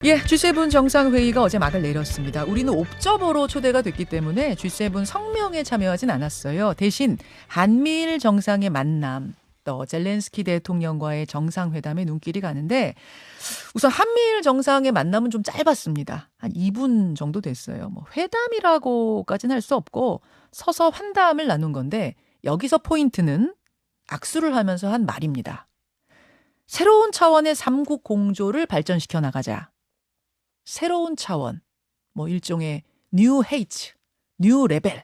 예, G7 정상회의가 어제 막을 내렸습니다. 우리는 옵저버로 초대가 됐기 때문에 G7 성명에 참여하진 않았어요. 대신 한미일 정상의 만남, 또 젤렌스키 대통령과의 정상회담에 눈길이 가는데 우선 한미일 정상의 만남은 좀 짧았습니다. 한 2분 정도 됐어요. 뭐 회담이라고까지는 할 수 없고 서서 환담을 나눈 건데 여기서 포인트는 악수를 하면서 한 말입니다. 새로운 차원의 삼국 공조를 발전시켜 나가자. 새로운 차원, 뭐 일종의 뉴 헤이츠, 뉴 레벨.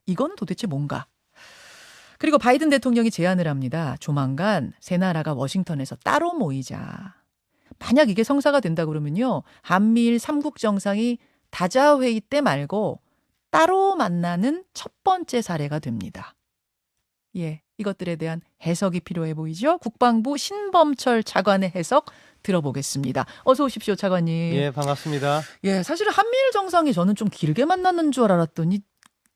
이건 도대체 뭔가? 그리고 바이든 대통령이 제안을 합니다. 조만간 세 나라가 워싱턴에서 따로 모이자. 만약 이게 성사가 된다 그러면요. 한미일 삼국 정상이 다자회의 때 말고 따로 만나는 첫 번째 사례가 됩니다. 예, 이것들에 대한 해석이 필요해 보이죠? 국방부 신범철 차관의 해석 들어보겠습니다. 어서 오십시오, 차관님. 예, 반갑습니다. 예, 사실 한미일 정상이 저는 좀 길게 만나는 줄 알았더니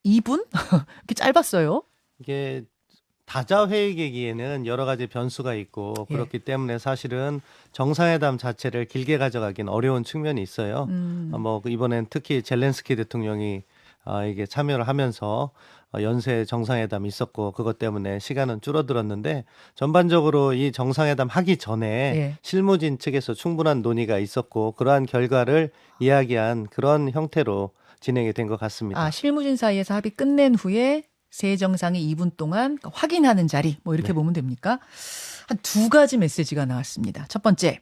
2분? 이렇게 짧았어요. 이게 다자회의 계기에는 여러 가지 변수가 있고 그렇기 때문에 사실은 정상회담 자체를 길게 가져가긴 어려운 측면이 있어요. 뭐 이번엔 특히 젤렌스키 대통령이 이게 참여를 하면서 연쇄 정상회담이 있었고 그것 때문에 시간은 줄어들었는데 전반적으로 이 정상회담 하기 전에 실무진 측에서 충분한 논의가 있었고 그러한 결과를 이야기한 그런 형태로 진행이 된 것 같습니다. 아, 실무진 사이에서 합의 끝낸 후에 세 정상이 2분 동안 확인하는 자리 뭐 이렇게 보면 됩니까? 한 두 가지 메시지가 나왔습니다. 첫 번째,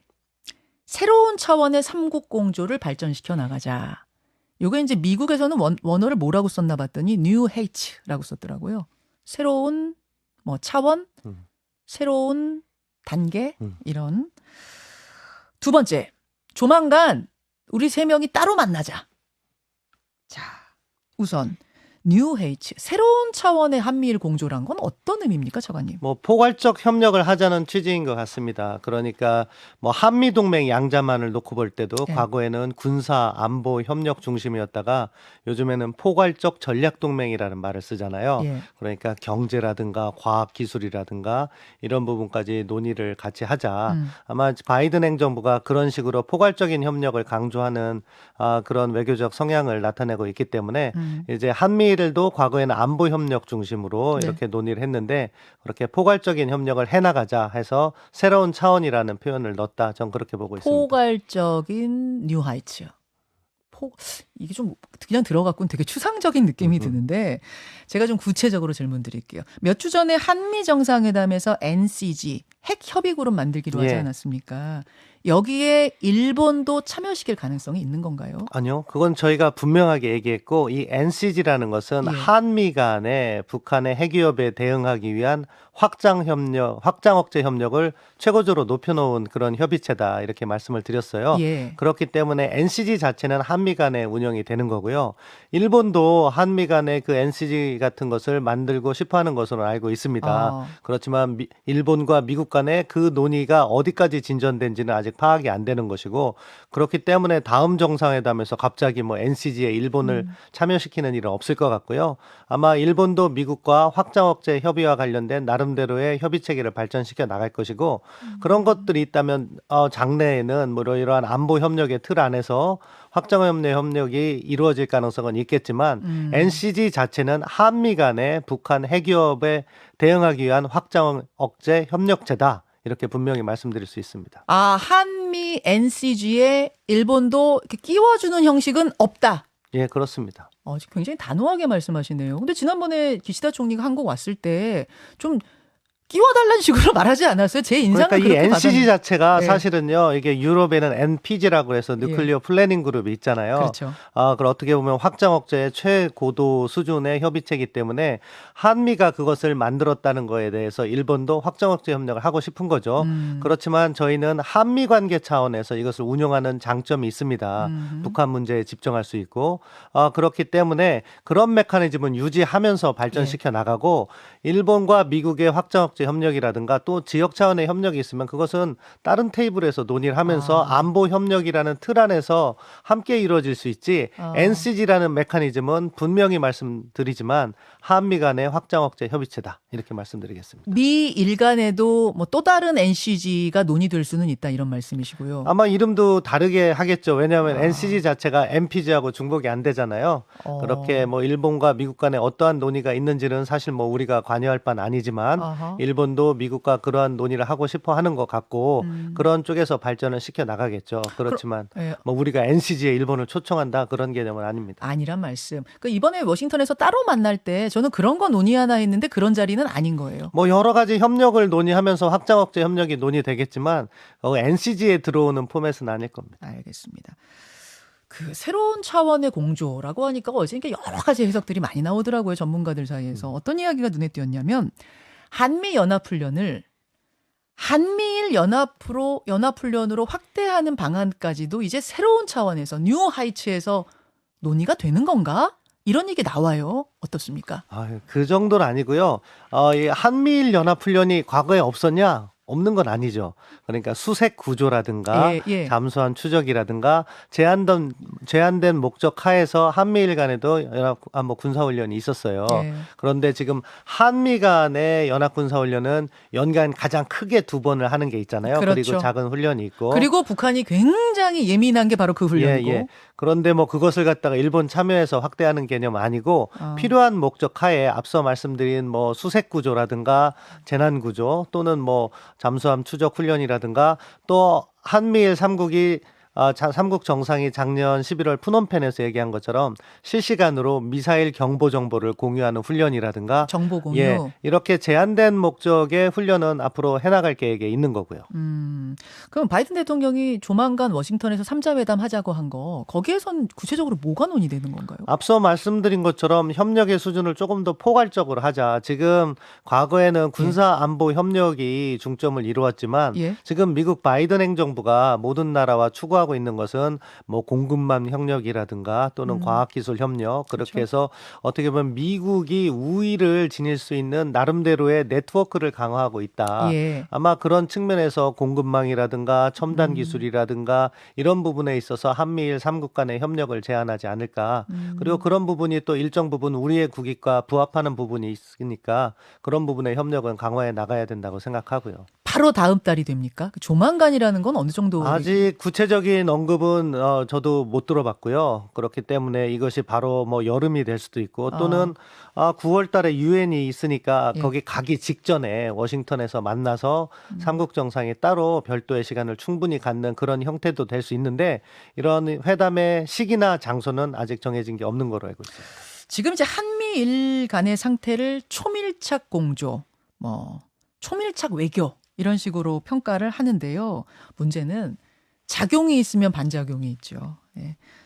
새로운 차원의 삼국 공조를 발전시켜 나가자. 요게 이제 미국에서는 원어를 뭐라고 썼나 봤더니 뉴 헤이츠라고 썼더라고요. 새로운 뭐 차원, 새로운 단계 이런. 두 번째, 조만간 우리 세 명이 따로 만나자. 자, 우선 뉴 헤이츠, 새로운 차원의 한미일 공조란 건 어떤 의미입니까, 차관님? 뭐 포괄적 협력을 하자는 취지인 것 같습니다. 그러니까 뭐 한미 동맹 양자만을 놓고 볼 때도 과거에는 군사 안보 협력 중심이었다가 요즘에는 포괄적 전략 동맹이라는 말을 쓰잖아요. 그러니까 경제라든가 과학 기술이라든가 이런 부분까지 논의를 같이 하자. 아마 바이든 행정부가 그런 식으로 포괄적인 협력을 강조하는 그런 외교적 성향을 나타내고 있기 때문에 이제 한미일도 과거에는 안보 협력 중심으로 이렇게 논의를 했는데 그렇게 포괄적인 협력을 해나가자 해서 새로운 차원이라는 표현을 넣었다. 전 그렇게 보고 있습니다. 포괄적인 뉴 하이츠. 이게 좀 그냥 들어갔고는 되게 추상적인 느낌이 드는데 제가 좀 구체적으로 질문 드릴게요. 몇 주 전에 한미 정상회담에서 NCG 핵 협의 그룹 만들기로 하지 않았습니까? 여기에 일본도 참여시킬 가능성이 있는 건가요? 아니요. 그건 저희가 분명하게 얘기했고 이 NCG라는 것은 한미 간의 북한의 핵 위협에 대응하기 위한 확장 억제 협력을 최고조로 높여놓은 그런 협의체다 이렇게 말씀을 드렸어요. 그렇기 때문에 NCG 자체는 한미 간에 운영이 되는 거고요. 일본도 한미 간의 그 NCG 같은 것을 만들고 싶어하는 것으로 알고 있습니다. 그렇지만 일본과 미국 간의 그 논의가 어디까지 진전된지는 아직 파악이 안 되는 것이고 그렇기 때문에 다음 정상회담에서 갑자기 뭐 NCG에 일본을 참여시키는 일은 없을 것 같고요. 아마 일본도 미국과 확장 억제 협의와 관련된 나름대로의 협의 체계를 발전시켜 나갈 것이고 그런 것들이 있다면 장래에는 뭐 이러한 안보 협력의 틀 안에서 확장 협력이 이루어질 가능성은 있겠지만 NCG 자체는 한미 간의 북한 핵 위협에 대응하기 위한 확장 억제 협력체다. 이렇게 분명히 말씀드릴 수 있습니다. 아, 한미 NCG에 일본도 이렇게 끼워주는 형식은 없다. 예, 그렇습니다. 굉장히 단호하게 말씀하시네요. 근데 지난번에 기시다 총리가 한국 왔을 때 좀 끼워달라는 식으로 말하지 않았어요? 제 인상은 그러니까 이 NCG 자체가 사실은요, 이게 유럽에는 NPG라고 해서 뉴클리어 플래닝 그룹이 있잖아요. 그렇죠. 그걸 어떻게 보면 확장 억제의 최고도 수준의 협의체이기 때문에 한미가 그것을 만들었다는 거에 대해서 일본도 확장 억제 협력을 하고 싶은 거죠. 그렇지만 저희는 한미 관계 차원에서 이것을 운영하는 장점이 있습니다. 북한 문제에 집중할 수 있고 그렇기 때문에 그런 메커니즘은 유지하면서 발전시켜 나가고 일본과 미국의 확장 억제 확장억제 협력이라든가 또 지역 차원의 협력이 있으면 그것은 다른 테이블에서 논의를 하면서 안보 협력이라는 틀 안에서 함께 이루어질 수 있지 NCG라는 메커니즘은 분명히 말씀드리지만 한미 간의 확장억제 협의체다. 이렇게 말씀드리겠습니다. 미일 간에도 뭐 또 다른 NCG가 논의될 수는 있다 이런 말씀이시고요. 아마 이름도 다르게 하겠죠. 왜냐하면 NCG 자체가 MPG하고 중복이 안 되잖아요. 그렇게 뭐 일본과 미국 간에 어떠한 논의가 있는지는 사실 뭐 우리가 관여할 바는 아니지만 일본도 미국과 그러한 논의를 하고 싶어 하는 것 같고 그런 쪽에서 발전을 시켜 나가겠죠. 그렇지만 뭐 우리가 NCG에 일본을 초청한다 그런 개념은 아닙니다. 아니란 말씀. 그 이번에 워싱턴에서 따로 만날 때 저는 그런 거 논의하나 했는데 그런 자리는 아닌 거예요. 뭐 여러 가지 협력을 논의하면서 확장억제 협력이 논의되겠지만 NCG에 들어오는 포맷은 아닐 겁니다. 알겠습니다. 그 새로운 차원의 공조라고 하니까 어제 이게 여러 가지 해석들이 많이 나오더라고요. 전문가들 사이에서. 어떤 이야기가 눈에 띄었냐면 한미 연합훈련을 한미일 연합훈련으로 확대하는 방안까지도 이제 새로운 차원에서 뉴 하이츠에서 논의가 되는 건가? 이런 얘기 나와요. 어떻습니까? 그 정도는 아니고요. 이 한미일 연합훈련이 과거에 없었냐? 없는 건 아니죠. 그러니까 수색 구조라든가 잠수함 추적이라든가 제한된 목적 하에서 한미일 간에도 연합 군사훈련이 있었어요. 그런데 지금 한미 간의 연합군사훈련은 연간 가장 크게 2번을 하는 게 있잖아요. 그렇죠. 그리고 작은 훈련이 있고. 그리고 북한이 굉장히 예민한 게 바로 그 훈련이고. 그런데 뭐 그것을 갖다가 일본 참여해서 확대하는 개념은 아니고 필요한 목적 하에 앞서 말씀드린 뭐 수색 구조라든가 재난 구조 또는 뭐 잠수함 추적 훈련이라든가 또 한미일 3국이 삼국 정상이 작년 11월 푸놈펜에서 얘기한 것처럼 실시간으로 미사일 경보 정보를 공유하는 훈련이라든가 정보 공유. 이렇게 제한된 목적의 훈련은 앞으로 해나갈 계획에 있는 거고요. 그럼 바이든 대통령이 조만간 워싱턴에서 3자 회담 하자고 한 거 거기에선 구체적으로 뭐가 논의되는 건가요? 앞서 말씀드린 것처럼 협력의 수준을 조금 더 포괄적으로 하자. 지금 과거에는 군사 안보 협력이 중점을 이루었지만 지금 미국 바이든 행정부가 모든 나라와 추구하고 있는 것은 뭐 공급망 협력이라든가 또는 과학기술 협력 그렇게 해서 어떻게 보면 미국이 우위를 지닐 수 있는 나름대로의 네트워크를 강화하고 있다. 아마 그런 측면에서 공급망이라든가 첨단 기술이라든가 이런 부분에 있어서 한미일 3국 간의 협력을 제한하지 않을까. 그리고 그런 부분이 또 일정 부분 우리의 국익과 부합하는 부분이 있으니까 그런 부분의 협력은 강화해 나가야 된다고 생각하고요. 바로 다음 달이 됩니까? 조만간이라는 건 어느 정도? 아직 구체적인 언급은 저도 못 들어봤고요. 그렇기 때문에 이것이 바로 뭐 여름이 될 수도 있고 또는 9월 달에 유엔이 있으니까 거기 가기 직전에 워싱턴에서 만나서 삼국 정상이 따로 별도의 시간을 충분히 갖는 그런 형태도 될 수 있는데 이런 회담의 시기나 장소는 아직 정해진 게 없는 거로 알고 있습니다. 지금 이제 한미일 간의 상태를 초밀착 공조, 초밀착 외교 이런 식으로 평가를 하는데요. 문제는 작용이 있으면 반작용이 있죠.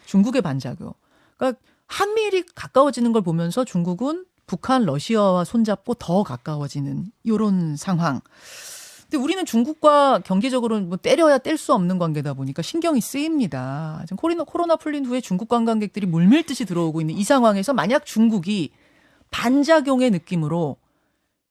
중국의 반작용. 그러니까 한미일이 가까워지는 걸 보면서 중국은 북한, 러시아와 손잡고 더 가까워지는 이런 상황. 근데 우리는 중국과 경제적으로 뭐 때려야 뗄 수 없는 관계다 보니까 신경이 쓰입니다. 지금 코로나 풀린 후에 중국 관광객들이 물밀듯이 들어오고 있는 이 상황에서 만약 중국이 반작용의 느낌으로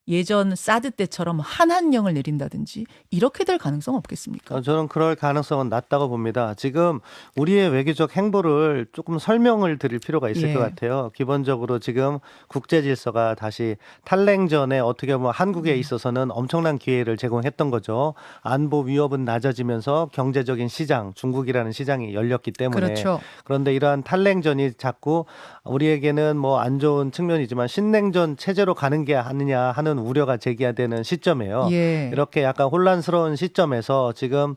예전 사드 때처럼 한한령을 내린다든지 이렇게 될 가능성 없겠습니까? 저는 그럴 가능성은 낮다고 봅니다. 지금 우리의 외교적 행보를 조금 설명을 드릴 필요가 있을 것 같아요. 기본적으로 지금 국제 질서가 다시 탈냉전에 어떻게 보면 한국에 있어서는 엄청난 기회를 제공했던 거죠. 안보 위협은 낮아지면서 경제적인 시장, 중국이라는 시장이 열렸기 때문에. 그렇죠. 그런데 이러한 탈냉전이 자꾸 우리에게는 뭐 안 좋은 측면이지만 신냉전 체제로 가는 게 아니냐 하는 우려가 제기되는 시점이에요. 이렇게 약간 혼란스러운 시점에서 지금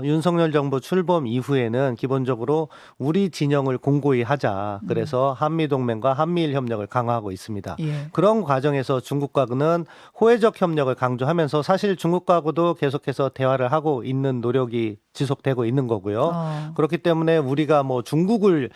윤석열 정부 출범 이후에는 기본적으로 우리 진영을 공고히 하자. 그래서 한미동맹과 한미일 협력을 강화하고 있습니다. 그런 과정에서 중국과는 호혜적 협력을 강조하면서 사실 중국과도 계속해서 대화를 하고 있는 노력이 지속되고 있는 거고요. 그렇기 때문에 우리가 뭐 중국을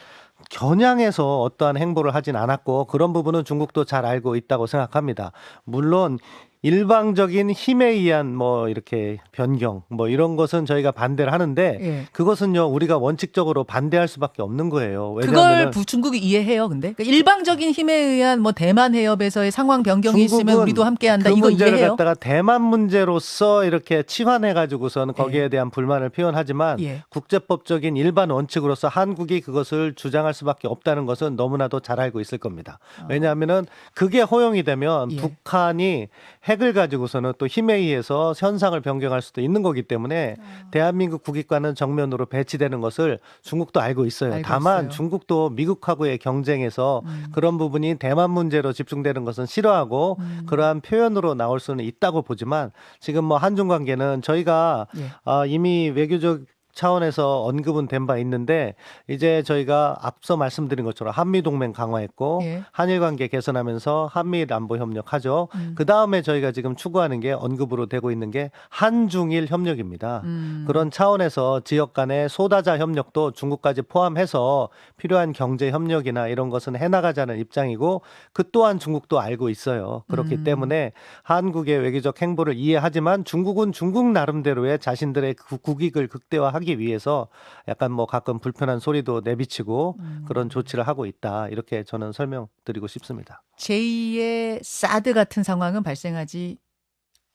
겨냥해서 어떠한 행보를 하진 않았고 그런 부분은 중국도 잘 알고 있다고 생각합니다. 물론 일방적인 힘에 의한 뭐 이렇게 변경 뭐 이런 것은 저희가 반대를 하는데 예. 그것은요 우리가 원칙적으로 반대할 수밖에 없는 거예요. 그걸 왜냐하면 중국이 이해해요, 근데? 그러니까 일방적인 힘에 의한 뭐 대만 해협에서의 상황 변경이 있으면 중국은 우리도 함께한다. 그 이거 문제를 이해해요? 갖다가 대만 문제로서 이렇게 치환해가지고서는 거기에 예. 대한 불만을 표현하지만 예. 국제법적인 일반 원칙으로서 한국이 그것을 주장할 수밖에 없다는 것은 너무나도 잘 알고 있을 겁니다. 왜냐하면은 그게 허용이 되면 예. 북한이 핵을 가지고서는 또 힘에 의해서 현상을 변경할 수도 있는 거기 때문에 대한민국 국익과는 정면으로 배치되는 것을 중국도 알고 있어요. 알고 다만 있어요. 중국도 미국하고의 경쟁에서 그런 부분이 대만 문제로 집중되는 것은 싫어하고 그러한 표현으로 나올 수는 있다고 보지만 지금 뭐 한중 관계는 저희가 예. 이미 외교적 차원에서 언급은 된 바 있는데 이제 저희가 앞서 말씀드린 것처럼 한미 동맹 강화했고 예. 한일 관계 개선하면서 한미일 안보 협력하죠. 그 다음에 저희가 지금 추구하는 게 언급으로 되고 있는 게 한중일 협력입니다. 그런 차원에서 지역 간의 소다자 협력도 중국까지 포함해서 필요한 경제 협력이나 이런 것은 해나가자는 입장이고 그 또한 중국도 알고 있어요. 그렇기 때문에 한국의 외교적 행보를 이해하지만 중국은 중국 나름대로의 자신들의 국익을 극대화하기 위해서 약간 뭐 가끔 불편한 소리도 내비치고 그런 조치를 하고 있다. 이렇게 저는 설명드리고 싶습니다. 제2의 사드 같은 상황은 발생하지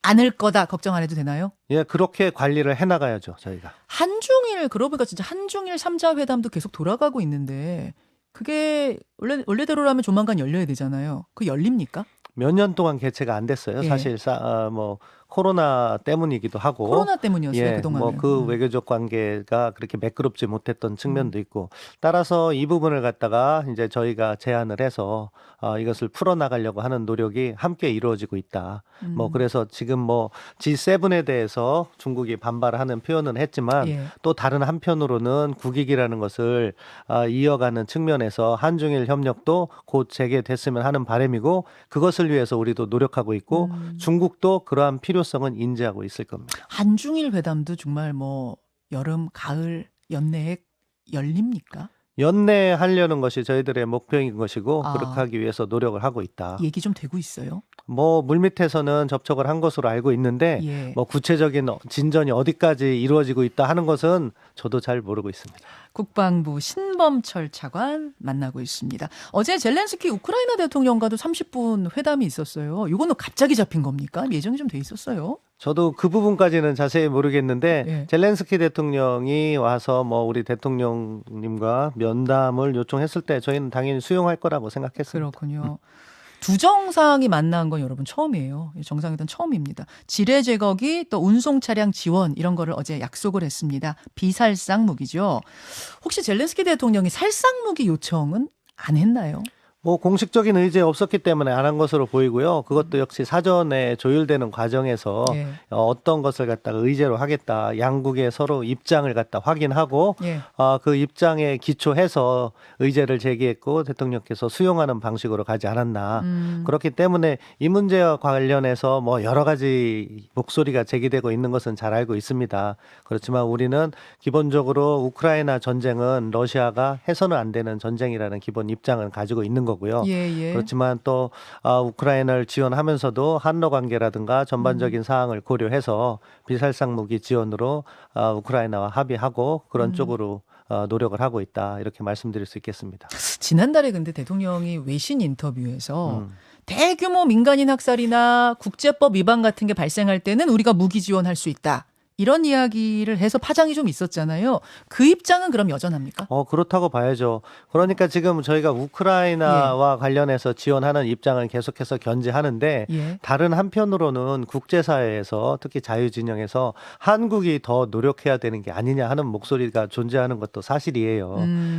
않을 거다. 걱정 안 해도 되나요? 예, 그렇게 관리를 해나가야죠, 저희가. 한중일 그러고 보니까 진짜 한중일 3자 회담도 계속 돌아가고 있는데 그게 원래대로라면 조만간 열려야 되잖아요. 그 열립니까? 몇 년 동안 개최가 안 됐어요. 예. 사실 뭐 코로나 때문이기도 하고. 코로나 때문이었어요, 예, 그동안은. 뭐 그 외교적 관계가 그렇게 매끄럽지 못했던 측면도 있고 따라서 이 부분을 갖다가 이제 저희가 제안을 해서 이것을 풀어나가려고 하는 노력이 함께 이루어지고 있다. 뭐 그래서 지금 뭐 G7에 대해서 중국이 반발하는 표현은 했지만 예. 또 다른 한편으로는 국익이라는 것을 이어가는 측면에서 한중일 협력도 곧 재개됐으면 하는 바람이고 그것을 위해서 우리도 노력하고 있고 중국도 그러한 필요성은 인지하고 있을 겁니다. 한중일 회담도 정말 뭐 여름, 가을, 연내에 열립니까? 연내하려는 것이 저희들의 목표인 것이고 아. 그렇게 하기 위해서 노력을 하고 있다. 얘기 좀 되고 있어요? 뭐 물밑에서는 접촉을 한 것으로 알고 있는데 예. 뭐 구체적인 진전이 어디까지 이루어지고 있다 하는 것은 저도 잘 모르고 있습니다. 국방부 신범철 차관 만나고 있습니다. 어제 젤렌스키 우크라이나 대통령과도 30분 회담이 있었어요. 이거는 갑자기 잡힌 겁니까? 예정이 좀 돼 있었어요? 저도 그 부분까지는 자세히 모르겠는데 예. 젤렌스키 대통령이 와서 뭐 우리 대통령님과 면담을 요청했을 때 저희는 당연히 수용할 거라고 생각했습니다. 그렇군요. 두 정상이 만난 건 여러분 처음이에요. 정상회담 처음입니다. 지뢰 제거기 또 운송 차량 지원 이런 거를 어제 약속을 했습니다. 비살상 무기죠. 혹시 젤렌스키 대통령이 살상 무기 요청은 안 했나요? 뭐 공식적인 의지 없었기 때문에 안 한 것으로 보이고요. 그것도 역시 사전에 조율되는 과정에서 예. 어떤 것을 갖다가 의제로 하겠다. 양국의 서로 입장을 갖다 확인하고 예. 그 입장에 기초해서 의제를 제기했고 대통령께서 수용하는 방식으로 가지 않았나. 그렇기 때문에 이 문제와 관련해서 뭐 여러 가지 목소리가 제기되고 있는 것은 잘 알고 있습니다. 그렇지만 우리는 기본적으로 우크라이나 전쟁은 러시아가 해서는 안 되는 전쟁이라는 기본 입장을 가지고 있는 거고요. 예. 그렇지만 또 우크라이나를 지원하면서도 한러 관계라든가 전반적인 사항을 고려해서 비살상 무기 지원으로 우크라이나와 합의하고 그런 쪽으로 노력을 하고 있다. 이렇게 말씀드릴 수 있겠습니다. 지난달에 근데 대통령이 외신 인터뷰에서 대규모 민간인 학살이나 국제법 위반 같은 게 발생할 때는 우리가 무기 지원할 수 있다. 이런 이야기를 해서 파장이 좀 있었잖아요. 그 입장은 그럼 여전합니까? 그렇다고 봐야죠. 그러니까 지금 저희가 우크라이나와 관련해서 지원하는 입장을 계속해서 견지하는데 예. 다른 한편으로는 국제사회에서 특히 자유진영에서 한국이 더 노력해야 되는 게 아니냐 하는 목소리가 존재하는 것도 사실이에요.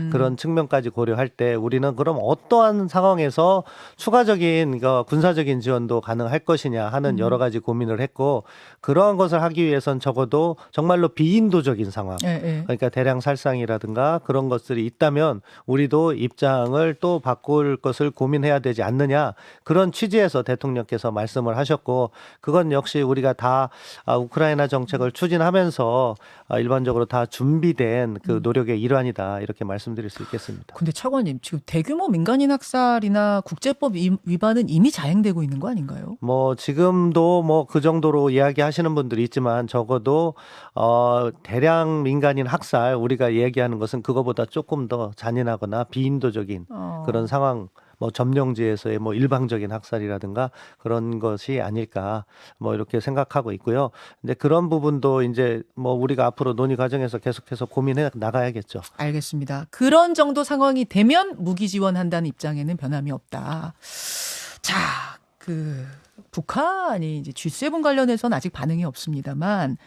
그런 측면까지 고려할 때 우리는 그럼 어떠한 상황에서 추가적인 군사적인 지원도 가능할 것이냐 하는 여러 가지 고민을 했고 그러한 것을 하기 위해선 적어도 적어도 정말로 비인도적인 상황, 예, 예. 그러니까 대량 살상이라든가 그런 것들이 있다면 우리도 입장을 또 바꿀 것을 고민해야 되지 않느냐, 그런 취지에서 대통령께서 말씀을 하셨고, 그건 역시 우리가 다 우크라이나 정책을 추진하면서 일반적으로 다 준비된 그 노력의 일환이다, 이렇게 말씀드릴 수 있겠습니다. 근데 차관님, 지금 대규모 민간인 학살이나 국제법 위반은 이미 자행되고 있는 거 아닌가요? 뭐 지금도 뭐 그 정도로 이야기하시는 분들이 있지만, 적어도 대량 민간인 학살, 우리가 얘기하는 것은 그거보다 조금 더 잔인하거나 비인도적인 그런 상황, 뭐 점령지에서의 뭐 일방적인 학살이라든가 그런 것이 아닐까, 뭐 이렇게 생각하고 있고요. 근데 그런 부분도 이제 뭐 우리가 앞으로 논의 과정에서 계속해서 고민해 나가야겠죠. 알겠습니다. 그런 정도 상황이 되면 무기 지원한다는 입장에는 변함이 없다. 자, 북한이 이제 G7 관련해서는 아직 반응이 없습니다만,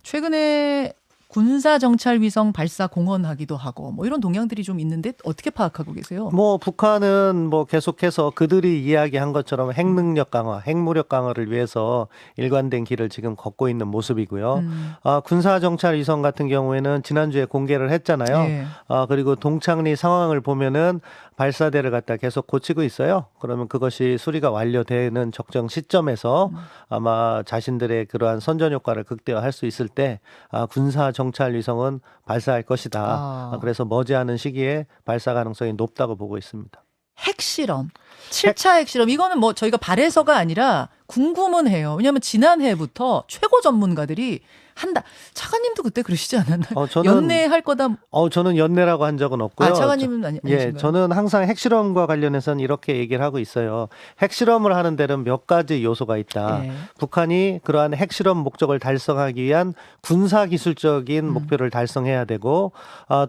최근에 군사 정찰 위성 발사 공언하기도 하고 뭐 이런 동향들이 좀 있는데 어떻게 파악하고 계세요? 뭐 북한은 뭐 계속해서 그들이 이야기한 것처럼 핵능력 강화, 핵무력 강화를 위해서 일관된 길을 지금 걷고 있는 모습이고요. 군사 정찰 위성 같은 경우에는 지난주에 공개를 했잖아요. 예. 그리고 동창리 상황을 보면은 발사대를 갖다 계속 고치고 있어요. 그러면 그것이 수리가 완료되는 적정 시점에서 아마 자신들의 그러한 선전 효과를 극대화할 수 있을 때 군사 정찰 위성은 발사할 것이다. 그래서 머지않은 시기에 발사 가능성이 높다고 보고 있습니다. 핵실험, 7차 핵실험, 이거는 뭐 저희가 바래서가 아니라 궁금은 해요. 왜냐하면 지난해부터 최고 전문가들이 한다. 차관님도 그때 그러시지 않았나요? 연내할 거다. 저는 연내라고 한 적은 없고요. 차관님은 아니신가요? 예, 저는 항상 핵실험과 관련해서는 이렇게 얘기를 하고 있어요. 핵실험을 하는 데는 몇 가지 요소가 있다. 예. 북한이 그러한 핵실험 목적을 달성하기 위한 군사기술적인 목표를 달성해야 되고,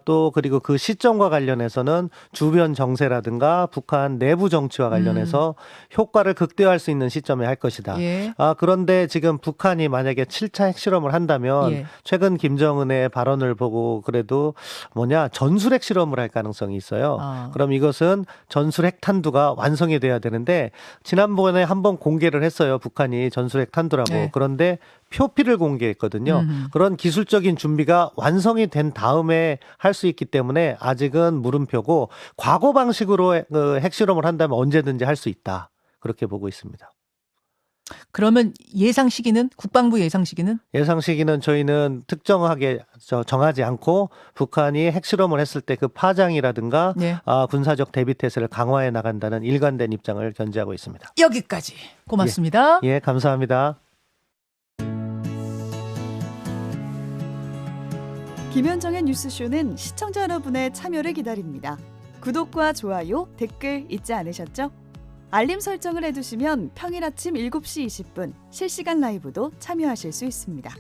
또 그리고 그 시점과 관련해서는 주변 정세라든가 북한 내부 정치와 관련해서 효과를 극대화할 수 있는 시점에 할 것이다. 예. 그런데 지금 북한이 만약에 7차 핵실험을 한다면 예. 최근 김정은의 발언을 보고 그래도 전술핵 실험을 할 가능성이 있어요. 그럼 이것은 전술핵 탄두가 완성이 돼야 되는데, 지난번에 한번 공개를 했어요. 북한이 전술핵 탄두라고. 네. 그런데 표피를 공개했거든요. 그런 기술적인 준비가 완성이 된 다음에 할 수 있기 때문에 아직은 물음표고, 과거 방식으로 핵실험을 한다면 언제든지 할 수 있다, 그렇게 보고 있습니다. 그러면 예상 시기는, 국방부 예상 시기는? 예상 시기는 저희는 특정하게 정하지 않고, 북한이 핵실험을 했을 때 그 파장이라든가 네. 군사적 대비태세를 강화해 나간다는 일관된 입장을 견지하고 있습니다. 여기까지. 고맙습니다. 예, 감사합니다. 김현정의 뉴스쇼는 시청자 여러분의 참여를 기다립니다. 구독과 좋아요, 댓글 잊지 않으셨죠? 알림 설정을 해두시면 평일 아침 7시 20분 실시간 라이브도 참여하실 수 있습니다.